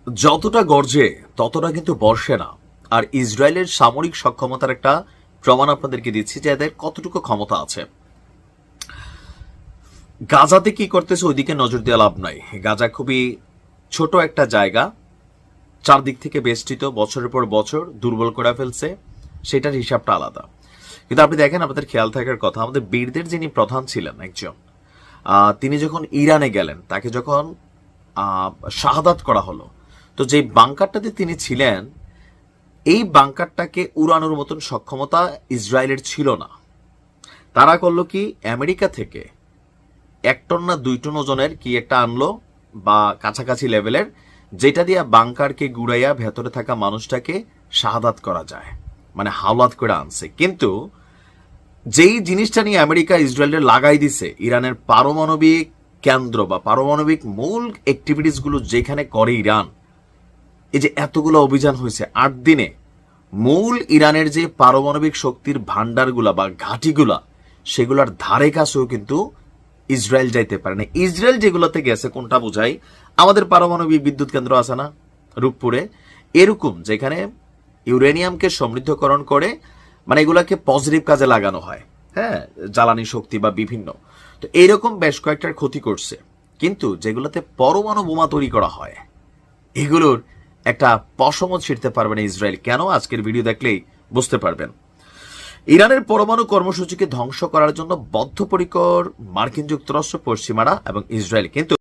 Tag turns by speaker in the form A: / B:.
A: যতটা গর্জে ততটা কিন্তু বর্ষে না। আর ইসরায়েলের সামরিক সক্ষমতার একটা প্রমাণ আপনাদেরকে দিচ্ছি যে এদের কতটুকু ক্ষমতা আছে। গাজাতে কি করতেছে ওইদিকে নজর দেওয়া লাভ নাই। গাজা খুবই ছোট একটা জায়গা, চারদিক থেকে বেষ্টিত, বছরের পর বছর দুর্বল করে ফেলছে, সেটার হিসাবটা আলাদা। কিন্তু আপনি দেখেন, আপনাদের খেয়াল থাকার কথা, আমাদের বীরদের যিনি প্রধান ছিলেন একজন, তিনি যখন ইরানে গেলেন, তাকে যখন শাহাদাত করা হলো, তো যে বাংকারটাতে তিনি ছিলেন, এই বাংকারটাকে উড়ানোর মতন সক্ষমতা ইসরায়েলের ছিল না। তারা করলো কি, আমেরিকা থেকে 1 টন না 2 টন ওজনের কি একটা আনলো, বা কাছাকাছি লেভেলের, যেটা দিয়ে বাংকারকে গুড়াইয়া ভেতরে থাকা মানুষটাকে শাহাদাত করা যায়, মানে হাওলাত করে আনছে। কিন্তু যেই জিনিসটা নিয়ে আমেরিকা ইসরায়েলের লাগাই দিছে, ইরানের পারমাণবিক কেন্দ্র বা পারমাণবিক মূল অ্যাক্টিভিটিস গুলো যেখানে করে ইরান, এই যে এতগুলো অভিযান হয়েছে 8 দিনে, মূল ইরানের যে পারমাণবিক শক্তির ভান্ডারগুলা বা ঘাঁটিগুলা, সেগুলার ধারে কাছেও কিন্তু ইসরায়েল যাইতে পারে না। ইসরায়েল যেগুলোতে গেছে, কোনটা বোঝাই, আমাদের পারমাণবিক বিদ্যুৎ কেন্দ্র আছে না রূপপুরে, এরকম যেখানে ইউরেনিয়ামকে সমৃদ্ধকরণ করে, মানে এগুলাকে পজিটিভ কাজে লাগানো হয়, হ্যাঁ, জ্বালানি শক্তি বা বিভিন্ন, তো এইরকম বেশ কয়েকটার ক্ষতি করছে। কিন্তু যেগুলোতে পরমাণু বোমা তৈরি করা হয়, এগুলোর একটা পশমও ছিঁড়তে পারবে না ইসরায়েল। কেন? আজকের ভিডিও দেখলেই বুঝতে পারবেন। ইরানের পরমাণু কর্মসূচিকে ধ্বংস করার জন্য বদ্ধপরিকর মার্কিন যুক্তরাষ্ট্র, পশ্চিমারা এবং ইসরায়েল। কিন্তু